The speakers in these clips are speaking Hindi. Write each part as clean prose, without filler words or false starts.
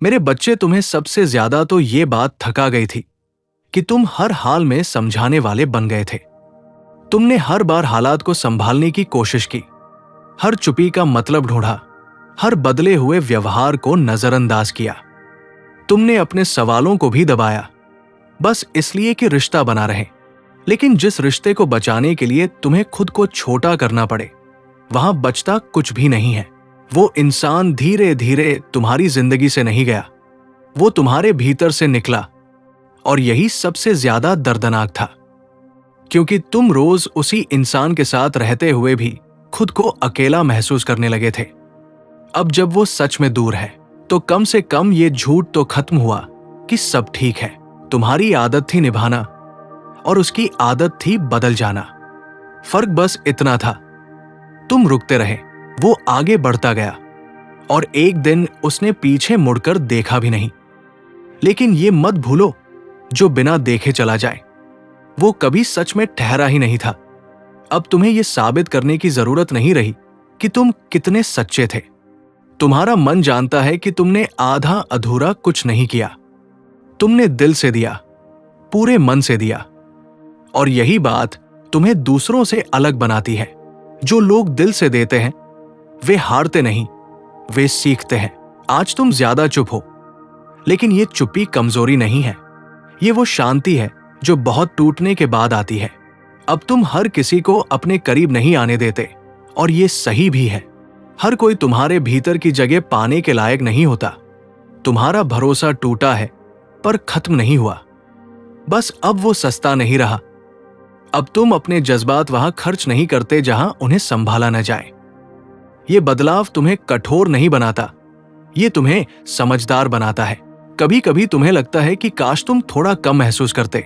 मेरे बच्चे, तुम्हें सबसे ज्यादा तो ये बात थका गई थी कि तुम हर हाल में समझाने वाले बन गए थे। तुमने हर बार हालात को संभालने की कोशिश की, हर चुप्पी का मतलब ढूंढा, हर बदले हुए व्यवहार को नजरअंदाज किया। तुमने अपने सवालों को भी दबाया, बस इसलिए कि रिश्ता बना रहे। लेकिन जिस रिश्ते को बचाने के लिए तुम्हें खुद को छोटा करना पड़े, वहां बचता कुछ भी नहीं है। वो इंसान धीरे धीरे तुम्हारी जिंदगी से नहीं गया, वो तुम्हारे भीतर से निकला। और यही सबसे ज्यादा दर्दनाक था, क्योंकि तुम रोज उसी इंसान के साथ रहते हुए भी खुद को अकेला महसूस करने लगे थे। अब जब वो सच में दूर है, तो कम से कम ये झूठ तो खत्म हुआ कि सब ठीक है। तुम्हारी आदत थी निभाना और उसकी आदत थी बदल जाना। फर्क बस इतना था, तुम रुकते रहे, वो आगे बढ़ता गया और एक दिन उसने पीछे मुड़कर देखा भी नहीं। लेकिन ये मत भूलो, जो बिना देखे चला जाए वो कभी सच में ठहरा ही नहीं था। अब तुम्हें यह साबित करने की जरूरत नहीं रही कि तुम कितने सच्चे थे। तुम्हारा मन जानता है कि तुमने आधा अधूरा कुछ नहीं किया। तुमने दिल से दिया, पूरे मन से दिया। और यही बात तुम्हें दूसरों से अलग बनाती है। जो लोग दिल से देते हैं वे हारते नहीं, वे सीखते हैं। आज तुम ज्यादा चुप हो, लेकिन ये चुप्पी कमजोरी नहीं है, ये वो शांति है जो बहुत टूटने के बाद आती है। अब तुम हर किसी को अपने करीब नहीं आने देते, और ये सही भी है। हर कोई तुम्हारे भीतर की जगह पाने के लायक नहीं होता। तुम्हारा भरोसा टूटा है पर खत्म नहीं हुआ, बस अब वो सस्ता नहीं रहा। अब तुम अपने जज्बात वहां खर्च नहीं करते जहां उन्हें संभाला न जाए। ये बदलाव तुम्हें कठोर नहीं बनाता, ये तुम्हें समझदार बनाता है। कभी कभी तुम्हें लगता है कि काश तुम थोड़ा कम महसूस करते,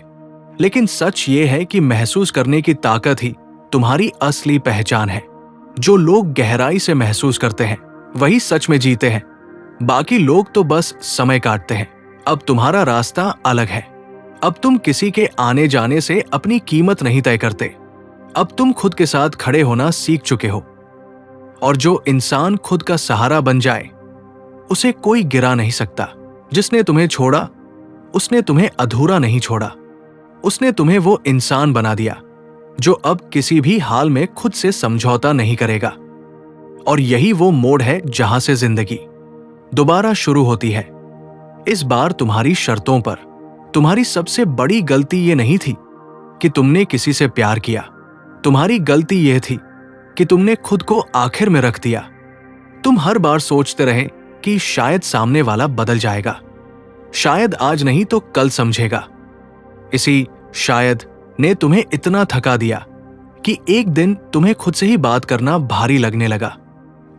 लेकिन सच ये है कि महसूस करने की ताकत ही तुम्हारी असली पहचान है। जो लोग गहराई से महसूस करते हैं वही सच में जीते हैं, बाकी लोग तो बस समय काटते हैं। अब तुम्हारा रास्ता अलग है। अब तुम किसी के आने जाने से अपनी कीमत नहीं तय करते। अब तुम खुद के साथ खड़े होना सीख चुके हो, और जो इंसान खुद का सहारा बन जाए उसे कोई गिरा नहीं सकता। जिसने तुम्हें छोड़ा उसने तुम्हें अधूरा नहीं छोड़ा, उसने तुम्हें वो इंसान बना दिया जो अब किसी भी हाल में खुद से समझौता नहीं करेगा। और यही वो मोड़ है जहां से जिंदगी दोबारा शुरू होती है। इस बार तुम्हारी शर्तों पर। तुम्हारी सबसे बड़ी गलती ये नहीं थी कि तुमने किसी से प्यार किया, तुम्हारी गलती यह थी कि तुमने खुद को आखिर में रख दिया। तुम हर बार सोचते रहे कि शायद सामने वाला बदल जाएगा, शायद आज नहीं तो कल समझेगा। इसी शायद ने तुम्हें इतना थका दिया कि एक दिन तुम्हें खुद से ही बात करना भारी लगने लगा।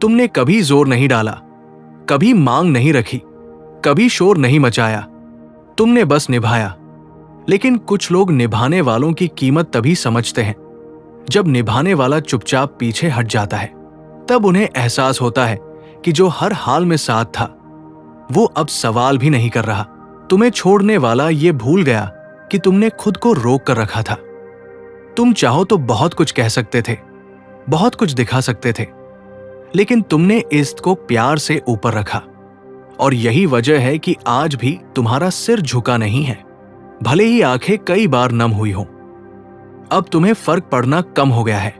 तुमने कभी जोर नहीं डाला, कभी मांग नहीं रखी, कभी शोर नहीं मचाया, तुमने बस निभाया। लेकिन कुछ लोग निभाने वालों की कीमत तभी समझते हैं जब निभाने वाला चुपचाप पीछे हट जाता है। तब उन्हें एहसास होता है कि जो हर हाल में साथ था वो अब सवाल भी नहीं कर रहा। तुम्हें छोड़ने वाला ये भूल गया कि तुमने खुद को रोक कर रखा था। तुम चाहो तो बहुत कुछ कह सकते थे, बहुत कुछ दिखा सकते थे, लेकिन तुमने इसको प्यार से ऊपर रखा। और यही वजह है कि आज भी तुम्हारा सिर झुका नहीं है, भले ही आंखें कई बार नम हुई हो। अब तुम्हें फर्क पड़ना कम हो गया है।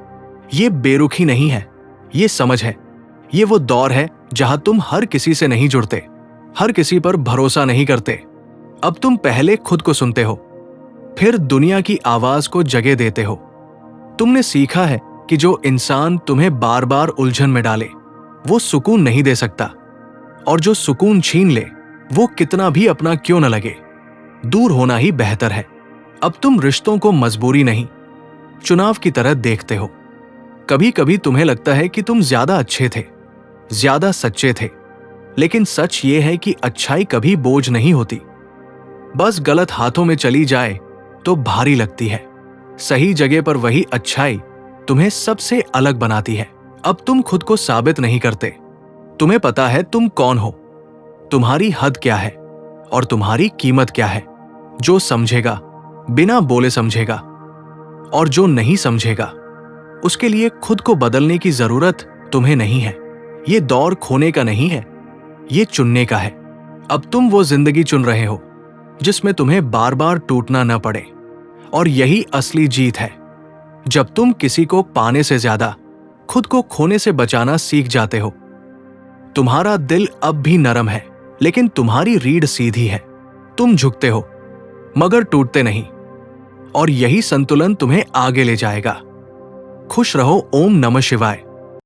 ये बेरुखी नहीं है, ये समझ है। ये वो दौर है जहां तुम हर किसी से नहीं जुड़ते, हर किसी पर भरोसा नहीं करते। अब तुम पहले खुद को सुनते हो, फिर दुनिया की आवाज को जगह देते हो। तुमने सीखा है कि जो इंसान तुम्हें बार बार उलझन में डाले वो सुकून नहीं दे सकता, और जो सुकून छीन ले वो कितना भी अपना क्यों न लगे, दूर होना ही बेहतर है। अब तुम रिश्तों को मजबूरी नहीं, चुनाव की तरह देखते हो। कभी कभी तुम्हें लगता है कि तुम ज्यादा अच्छे थे, ज्यादा सच्चे थे, लेकिन सच ये है कि अच्छाई कभी बोझ नहीं होती, बस गलत हाथों में चली जाए तो भारी लगती है। सही जगह पर वही अच्छाई तुम्हें सबसे अलग बनाती है। अब तुम खुद को साबित नहीं करते। तुम्हें पता है तुम कौन हो, तुम्हारी हद क्या है और तुम्हारी कीमत क्या है। जो समझेगा बिना बोले समझेगा, और जो नहीं समझेगा उसके लिए खुद को बदलने की जरूरत तुम्हें नहीं है। ये दौर खोने का नहीं है, ये चुनने का है। अब तुम वो जिंदगी चुन रहे हो जिसमें तुम्हें बार बार टूटना न पड़े, और यही असली जीत है। जब तुम किसी को पाने से ज्यादा खुद को खोने से बचाना सीख जाते हो। तुम्हारा दिल अब भी नरम है, लेकिन तुम्हारी रीढ़ सीधी है। तुम झुकते हो मगर टूटते नहीं, और यही संतुलन तुम्हें आगे ले जाएगा। खुश रहो। ओम नमः शिवाय।